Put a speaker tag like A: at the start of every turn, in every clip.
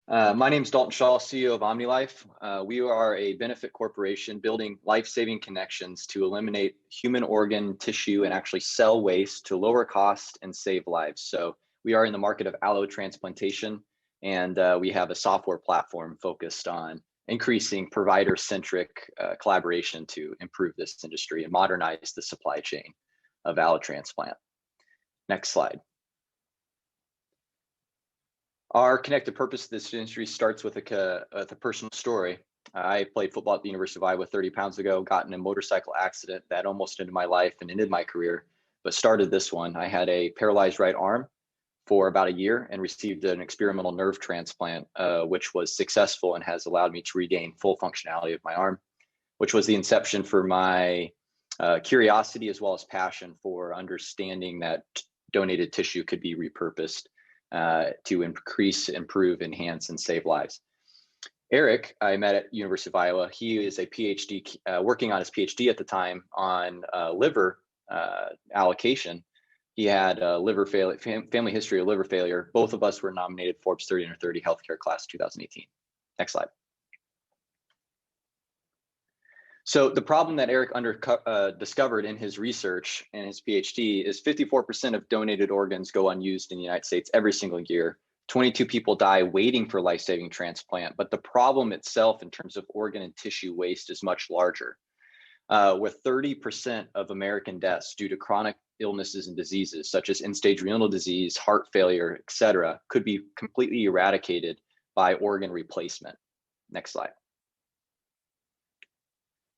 A: My name is Dalton Shaw, CEO of OmniLife. We are a benefit corporation building life-saving connections to eliminate human organ, tissue, and actually cell waste to lower cost and save lives. So we are in the market of allotransplantation, and we have a software platform focused on increasing provider-centric collaboration to improve this industry and modernize the supply chain of allotransplant. Next slide. Our connected purpose of this industry starts with a personal story. I played football at the University of Iowa 30 pounds ago, got in a motorcycle accident that almost ended my life and ended my career, but started this one. I had a paralyzed right arm for about a year and received an experimental nerve transplant, which was successful and has allowed me to regain full functionality of my arm, which was the inception for my curiosity as well as passion for understanding that donated tissue could be repurposed to increase, improve, enhance, and save lives. Eric, I met at University of Iowa. He is a PhD, working on his PhD at the time on liver allocation. He had liver failure, family history of liver failure. Both of us were nominated Forbes 30 Under 30 Healthcare Class 2018. Next slide. So the problem that Eric discovered in his research and his PhD is 54% of donated organs go unused in the United States every single year. 22 people die waiting for life-saving transplant, but the problem itself in terms of organ and tissue waste is much larger. With 30% of American deaths due to chronic illnesses and diseases such as end-stage renal disease, heart failure, etc., could be completely eradicated by organ replacement. Next slide.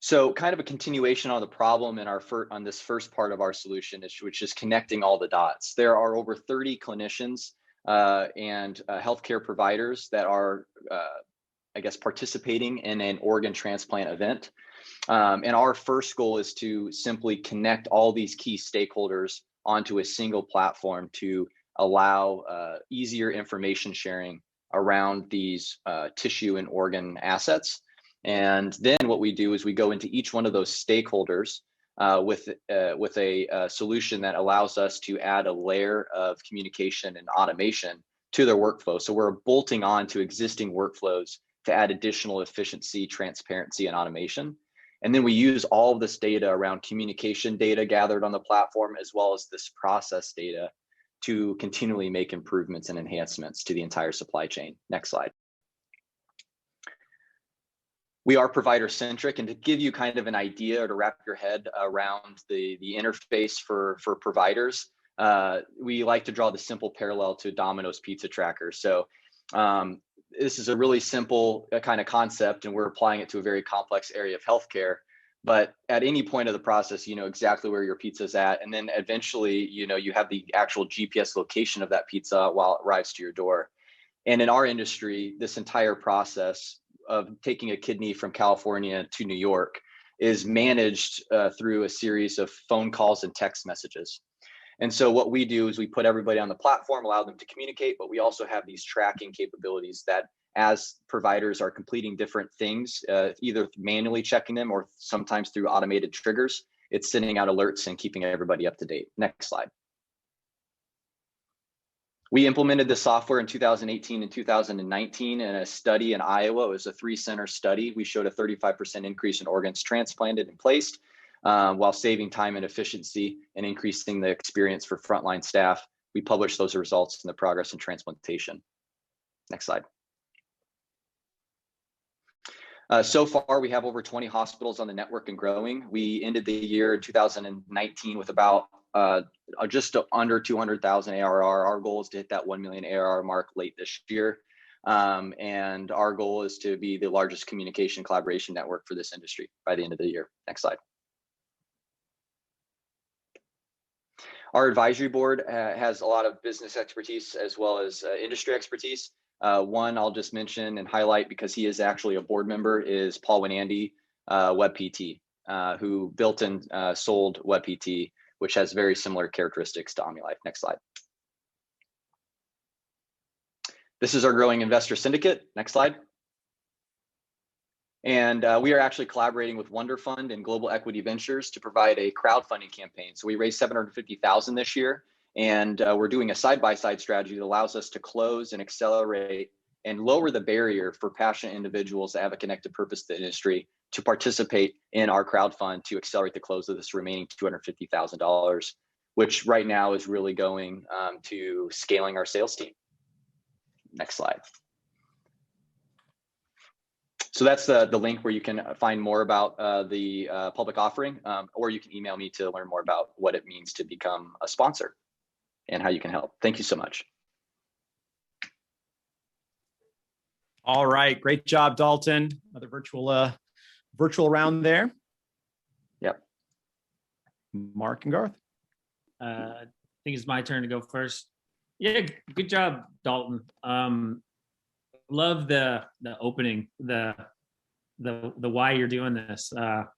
A: So kind of a continuation on the problem in on this first part of our solution, which is connecting all the dots. There are over 30 clinicians and healthcare providers that are, I guess, participating in an organ transplant event. And our first goal is to simply connect all these key stakeholders onto a single platform to allow easier information sharing around these tissue and organ assets. And then what we do is we go into each one of those stakeholders with a solution that allows us to add a layer of communication and automation to their workflow. So we're bolting on to existing workflows to add additional efficiency, transparency, and automation. And then we use all of this data around communication data gathered on the platform, as well as this process data to continually make improvements and enhancements to the entire supply chain. Next slide. We are provider centric, and to give you kind of an idea or to wrap your head around the interface for providers, we like to draw the simple parallel to Domino's pizza tracker. So this is a really simple kind of concept, and we're applying it to a very complex area of healthcare. But at any point of the process, you know exactly where your pizza is at, and then eventually, you know, you have the actual GPS location of that pizza while it arrives to your door. And in our industry, this entire process of taking a kidney from California to New York is managed through a series of phone calls and text messages. And so what we do is we put everybody on the platform, allow them to communicate, but we also have these tracking capabilities that as providers are completing different things, either manually checking them or sometimes through automated triggers, it's sending out alerts and keeping everybody up to date. Next slide. We implemented the software in 2018 and 2019 in a study in Iowa. It was a 3-center study. We showed a 35% increase in organs transplanted and placed while saving time and efficiency and increasing the experience for frontline staff. We published those results in the Progress in Transplantation. Next slide. So far, we have over 20 hospitals on the network and growing. We ended the year 2019 with about just under 200,000 ARR. Our goal is to hit that 1 million ARR mark late this year. And our goal is to be the largest communication collaboration network for this industry by the end of the year. Next slide. Our advisory board has a lot of business expertise as well as industry expertise. One I'll just mention and highlight because he is actually a board member is Paul Winandy, WebPT, who built and sold WebPT, which has very similar characteristics to OmniLife. Next slide. This is our growing investor syndicate. Next slide. And we are actually collaborating with Wonder Fund and Global Equity Ventures to provide a crowdfunding campaign. So we raised $750,000 this year, and we're doing a side-by-side strategy that allows us to close and accelerate and lower the barrier for passionate individuals that have a connected purpose to the industry to participate in our crowdfund to accelerate the close of this remaining $250,000, which right now is really going to scaling our sales team. Next slide. So that's the link where you can find more about the public offering, or you can email me to learn more about what it means to become a sponsor and how you can help. Thank you so much.
B: All right, great job, Dalton. Another virtual round there.
A: Yep.
B: Mark and Garth.
C: I think it's my turn to go first. Yeah, good job, Dalton. Love the opening, the why you're doing this.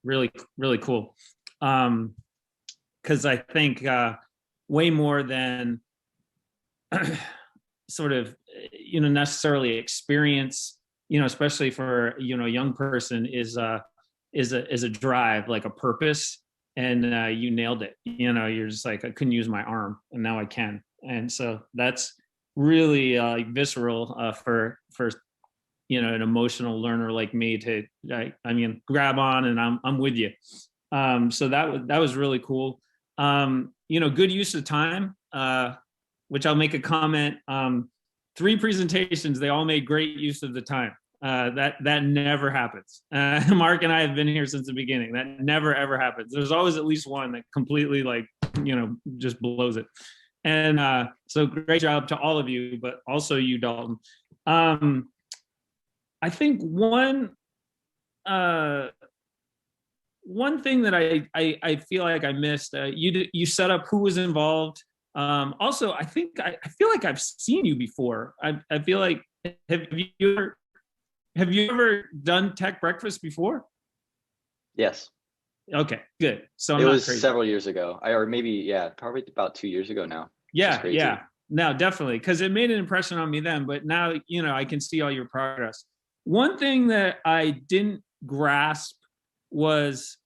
C: Really cool. Because I think way more than sort of necessarily experience, especially for a young person, is a drive, like a purpose. And you nailed it. You're just like, I couldn't use my arm, and now I can. And so that's really visceral for an emotional learner like me to grab on, and I'm with you. So that was really cool. Good use of time, which I'll make a comment. 3 presentations, they all made great use of the time. That never happens. Mark and I have been here since the beginning. That never ever happens. There's always at least one that completely just blows it. And so great job to all of you, but also you, Dalton. I think one thing that I feel like I missed, you set up who was involved. Also, I feel like I've seen you before. I feel like, have you ever done Tech Breakfast before?
A: Yes.
C: Okay, good. So
A: it was several years ago, probably about 2 years ago now.
C: Yeah. No, definitely, because it made an impression on me then. But now, I can see all your progress. One thing that I didn't grasp was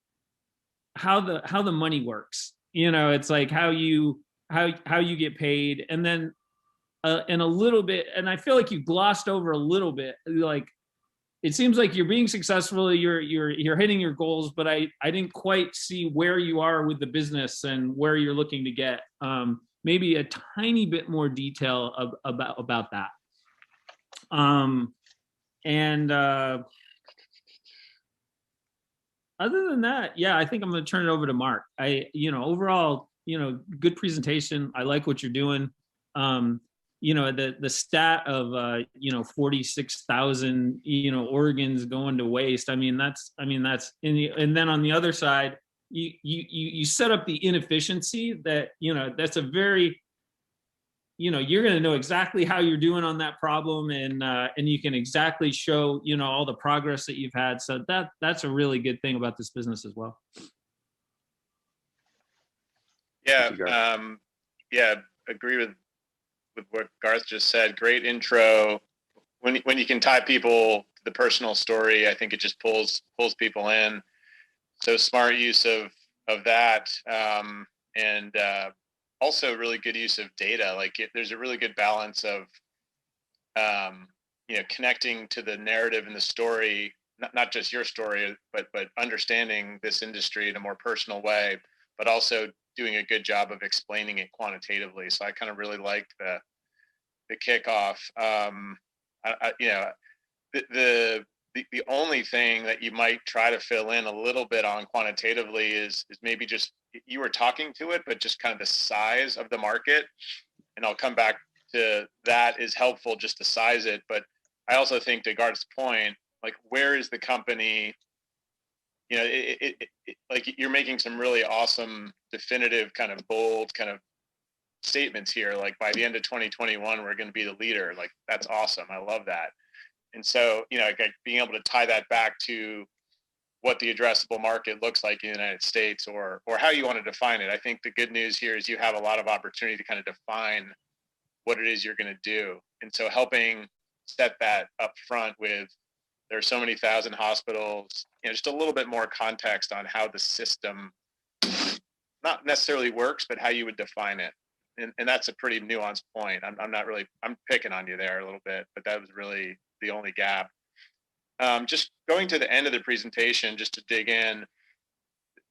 C: how the money works. It's like how you get paid, and then and a little bit, and I feel like you glossed over a little bit, like. It seems like you're being successful, you're hitting your goals, but I didn't quite see where you are with the business and where you're looking to get. Maybe a tiny bit more detail about that. Other than that, I think I'm going to turn it over to Mark. Overall, good presentation. I like what you're doing. The stat of 46,000 organs going to waste. That's and then on the other side, you set up the inefficiency that that's a very you're going to know exactly how you're doing on that problem, and you can exactly show all the progress that you've had. So that's a really good thing about this business as well.
D: Agree with what Garth just said. Great intro. When you can tie people to the personal story, I think it just pulls people in. So smart use of that, and also really good use of data. There's a really good balance of connecting to the narrative and the story, not just your story, but understanding this industry in a more personal way, but also doing a good job of explaining it quantitatively. So I kind of really liked the kickoff. The only thing that you might try to fill in a little bit on quantitatively is maybe just, you were talking to it, but just kind of the size of the market. And I'll come back to that is helpful just to size it. But I also think, to Garth's point, where is the company? You're making some really awesome, definitive, kind of bold kind of statements here. By the end of 2021, we're going to be the leader. That's awesome. I love that. And so, being able to tie that back to what the addressable market looks like in the United States, or how you want to define it. I think the good news here is you have a lot of opportunity to kind of define what it is you're going to do. And so helping set that up front with, there are so many thousand hospitals, just a little bit more context on how the system not necessarily works, but how you would define it. and that's a pretty nuanced point. I'm picking on you there a little bit, but that was really the only gap. Just going to the end of the presentation, just to dig in,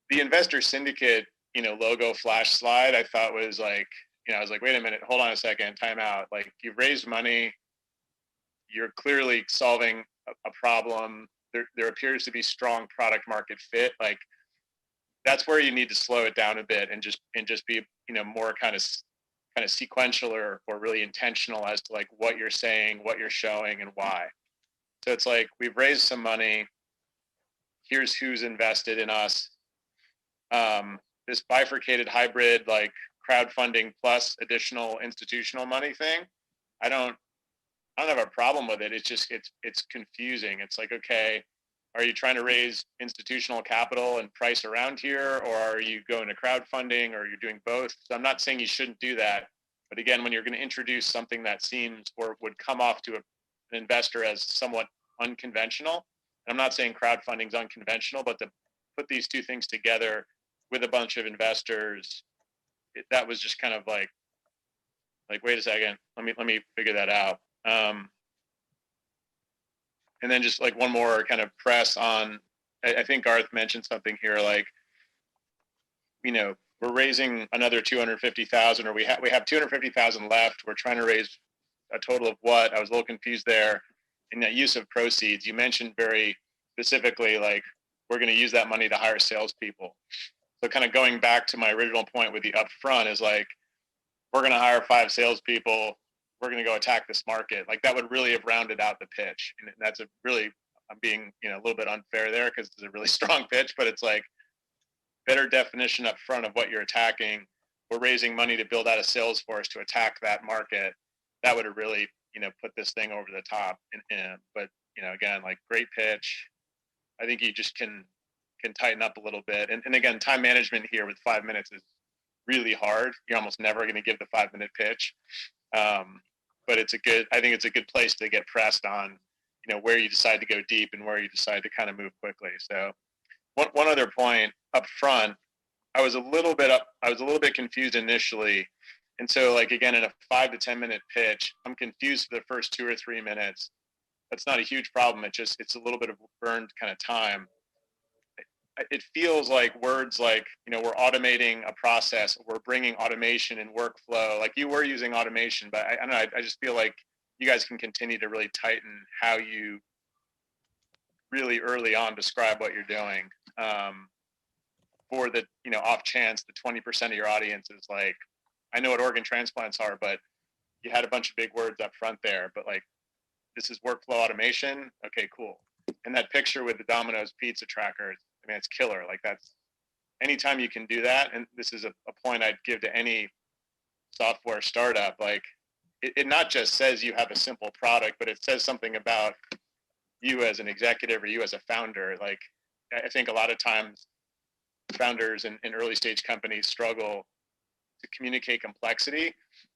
D: the investor syndicate, logo flash slide, I thought was like, I was like, wait a minute, hold on a second, time out. Like, you've raised money, you're clearly solving a problem. There appears to be strong product market fit. Like, that's where you need to slow it down a bit and just be, more kind of sequential or really intentional as to like what you're saying, what you're showing, and why. So it's like, we've raised some money. Here's who's invested in us. This bifurcated hybrid, like crowdfunding plus additional institutional money thing, I don't have a problem with it. It's just, it's confusing. It's like, okay, are you trying to raise institutional capital and price around here, or are you going to crowdfunding, or you're doing both? So I'm not saying you shouldn't do that, but again, when you're going to introduce something that seems or would come off to an investor as somewhat unconventional, and I'm not saying crowdfunding is unconventional, but to put these two things together with a bunch of investors, that was just kind of like wait a second, let me figure that out. And then just like one more kind of press on, I think Garth mentioned something here, like, we're raising another 250,000, or we have 250,000 left. We're trying to raise a total of what? I was a little confused there. In that use of proceeds, you mentioned very specifically, like, we're going to use that money to hire salespeople. So kind of going back to my original point with the upfront is like, we're going to hire 5 salespeople. We're going to go attack this market. Like, that would really have rounded out the pitch. And that's I'm being, a little bit unfair there because it's a really strong pitch, but it's like, better definition up front of what you're attacking. We're raising money to build out a sales force to attack that market. That would have really, put this thing over the top. But, again, like, great pitch. I think you just can tighten up a little bit. And again, time management here with 5 minutes is really hard. You're almost never going to give the 5-minute pitch. But I think it's a good place to get pressed on, where you decide to go deep and where you decide to kind of move quickly. So one other point up front, I was a little bit confused initially. And so, like, again, in a 5 to 10 minute pitch, I'm confused for the first 2 or 3 minutes. That's not a huge problem. It's a little bit of burned kind of time. It feels like words like, we're automating a process, we're bringing automation and workflow. Like, you were using automation, but I don't know, I just feel like you guys can continue to really tighten how you really early on describe what you're doing. For the, off chance the 20% of your audience is like, I know what organ transplants are, but you had a bunch of big words up front there, but like, this is workflow automation. Okay, cool. And that picture with the Domino's pizza trackers, I mean, it's killer. Like, that's, anytime you can do that, and this is a point I'd give to any software startup, like, it not just says you have a simple product, but it says something about you as an executive or you as a founder. Like, I think a lot of times founders in early stage companies struggle to communicate complexity.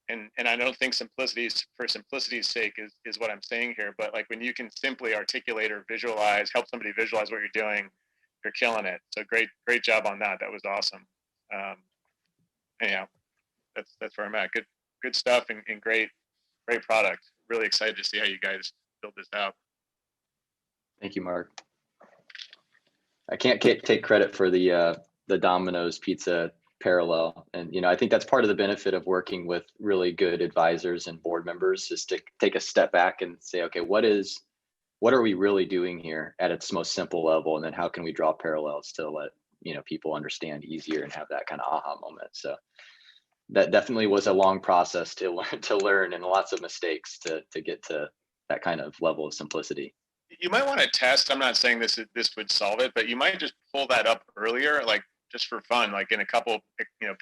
D: And I don't think simplicity for simplicity's sake is what I'm saying here, but like, when you can simply articulate or visualize, help somebody visualize what you're doing, you're killing it. So great job on that. That was awesome. Anyhow, that's where I'm at. Good stuff and great product. Really excited to see how you guys build this out.
A: Thank you, Mark. I can't take credit for the Domino's pizza parallel. And, I think that's part of the benefit of working with really good advisors and board members, is to take a step back and say, okay, what are we really doing here at its most simple level? And then how can we draw parallels to let, people understand easier and have that kind of aha moment. So that definitely was a long process to learn and lots of mistakes to get to that kind of level of simplicity.
D: You might want to test. I'm not saying this would solve it, but you might just pull that up earlier, like, just for fun, like in a couple,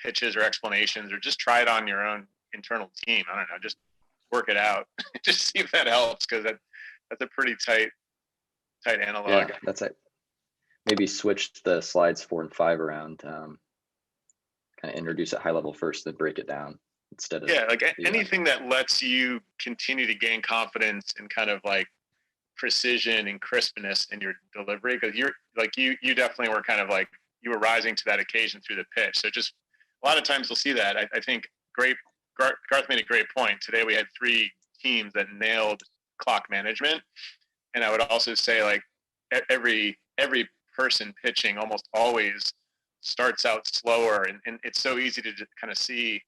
D: pitches or explanations, or just try it on your own internal team. I don't know, just work it out. Just see if that helps, because that's a pretty tight analog.
A: Yeah, that's it. Maybe switch the slides 4 and 5 around. Kind of introduce it high level first, then break it down instead of
D: anything that lets you continue to gain confidence and kind of like precision and crispness in your delivery, because you're like, you definitely were kind of like, you were rising to that occasion through the pitch. So just a lot of times you'll see that. I think great Garth made a great point. Today we had 3 teams that nailed clock management. And I would also say, like, every person pitching almost always starts out slower, and it's so easy to just kind of see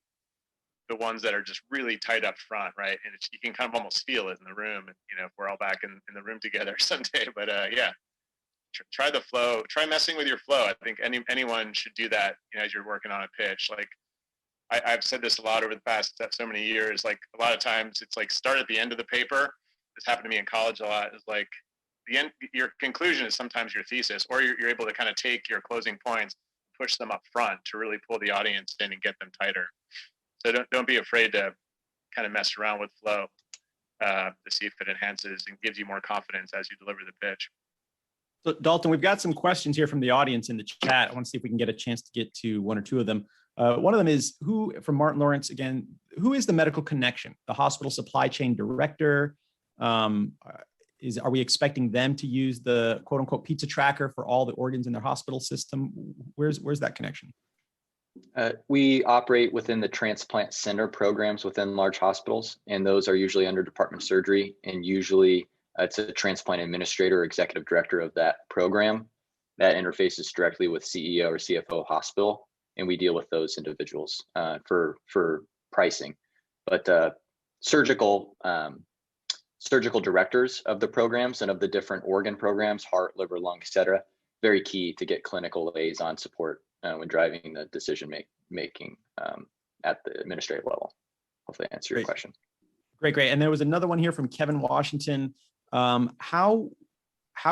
D: the ones that are just really tight up front, right? And you can kind of almost feel it in the room, if we're all back in the room together someday. But yeah, try the flow, try messing with your flow. I think anyone should do that, as you're working on a pitch. Like, I've said this a lot over the past so many years. Like, a lot of times it's like, start at the end of the paper. This happened to me in college a lot. Is like, the end, your conclusion is sometimes your thesis, or you're able to kind of take your closing points, push them up front to really pull the audience in and get them tighter. So don't be afraid to kind of mess around with flow to see if it enhances and gives you more confidence as you deliver the pitch.
B: So Dalton, we've got some questions here from the audience in the chat. I want to see if we can get a chance to get to one or two of them. One of them is from Martin Lawrence again, who is the medical connection? The hospital supply chain director? Are we expecting them to use the quote unquote pizza tracker for all the organs in their hospital system? Where's that connection?
A: We operate within the transplant center programs within large hospitals, and those are usually under Department of Surgery, and usually it's a transplant administrator or executive director of that program that interfaces directly with CEO or CFO hospital, and we deal with those individuals for pricing. But surgical directors of the programs and of the different organ programs, heart, liver, lung, et cetera, very key to get clinical liaison support when driving the decision making at the administrative level. Hopefully I answer your question.
B: Great. And there was another one here from Kevin Washington. How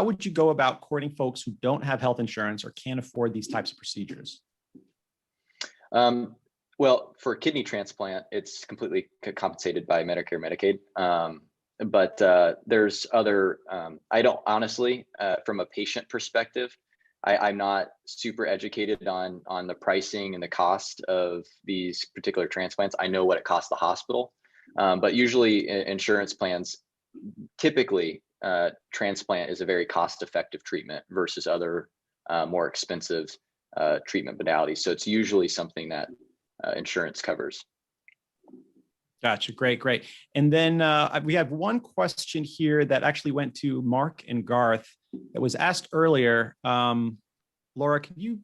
B: would you go about courting folks who don't have health insurance or can't afford these types of procedures?
A: Well, for kidney transplant, it's completely compensated by Medicare, Medicaid. But there's other, I don't honestly, from a patient perspective, I'm not super educated on the pricing and the cost of these particular transplants. I know what it costs the hospital, but usually insurance plans, typically transplant is a very cost-effective treatment versus other more expensive treatment modalities. So it's usually something that insurance covers.
B: Gotcha. Great. And then we have one question here that actually went to Mark and Garth that was asked earlier. Laura, can you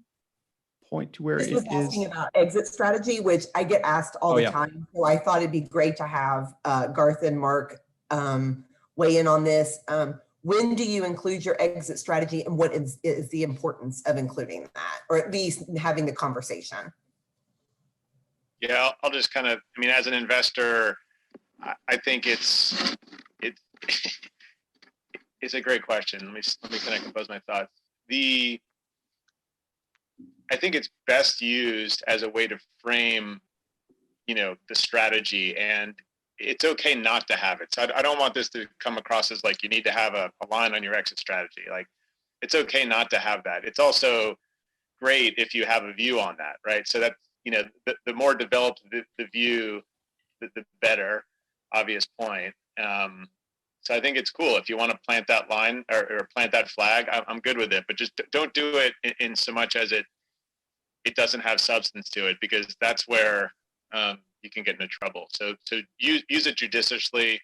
B: point to where
E: this
B: it
E: was
B: is?
E: Asking about exit strategy, which I get asked all the time. So I thought it'd be great to have Garth and Mark weigh in on this. When do you include your exit strategy, and what is the importance of including that, or at least having the conversation?
D: Yeah, I'll just kind of, as an investor, I think it's a great question. Let me kind of compose my thoughts. I think it's best used as a way to frame, the strategy, and it's okay not to have it. So I don't want this to come across as like you need to have a line on your exit strategy. Like, it's okay not to have that. It's also great if you have a view on that, right? So that, the more developed the view, the better, obvious point. So I think it's cool if you want to plant that line or plant that flag. I'm good with it, but just don't do it in so much as it doesn't have substance to it, because that's where you can get into trouble. So use it judiciously,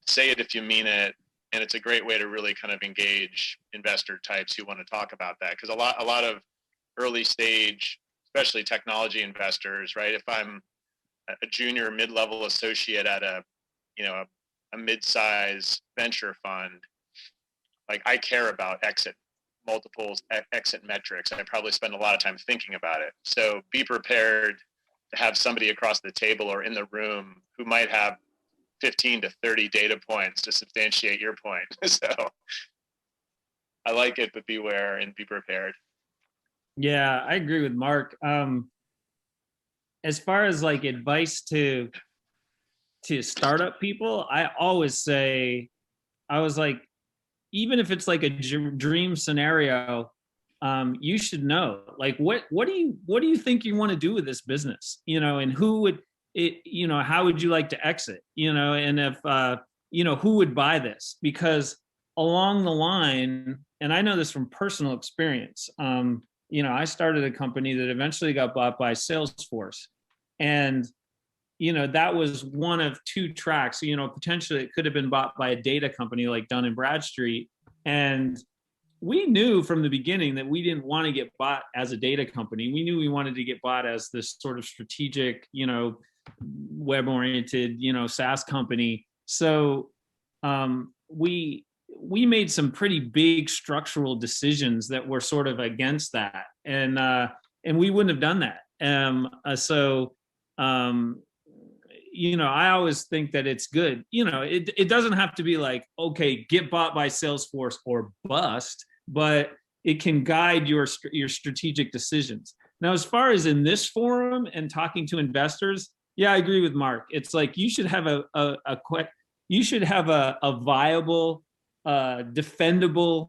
D: say it if you mean it, and it's a great way to really kind of engage investor types who want to talk about that. Because a lot of early stage, especially technology investors, right? If I'm a junior mid-level associate at a mid-size venture fund, like, I care about exit multiples, exit metrics. I probably spend a lot of time thinking about it. So be prepared to have somebody across the table or in the room who might have 15 to 30 data points to substantiate your point. So I like it, but beware and be prepared.
C: Yeah, I agree with Mark. As far as like advice to startup people, I always say, even if it's like a dream scenario, you should know, like, what do you think you want to do with this business, and who would it, how would you like to exit, and if, who would buy this? Because along the line, and I know this from personal experience, I started a company that eventually got bought by Salesforce, and that was one of two tracks. Potentially it could have been bought by a data company like Dun and Bradstreet. And we knew from the beginning that we didn't want to get bought as a data company. We knew we wanted to get bought as this sort of strategic, web-oriented, SaaS company. So we made some pretty big structural decisions that were sort of against that, and we wouldn't have done that. I always think that it's good. It doesn't have to be like, okay, get bought by Salesforce or bust, but it can guide your strategic decisions. Now, as far as in this forum and talking to investors, yeah, I agree with Mark. It's like you should have a viable, defendable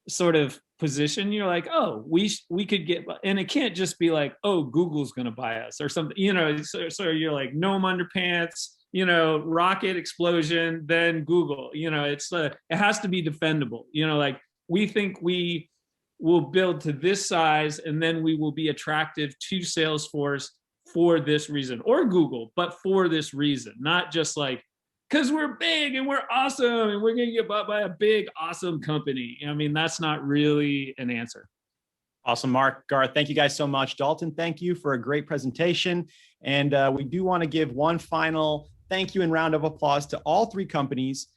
C: sort of position. You're like, oh, we could get, and it can't just be like, oh, Google's going to buy us or something. So you're like gnome underpants, rocket explosion, then Google. It has to be defendable. Like we think we will build to this size, and then we will be attractive to Salesforce for this reason, or Google, but for this reason, not just like, because we're big and we're awesome and we're going to get bought by a big, awesome company. That's not really an answer.
B: Awesome, Mark, Garth, thank you guys so much. Dalton, thank you for a great presentation. And we do want to give one final thank you and round of applause to all three companies.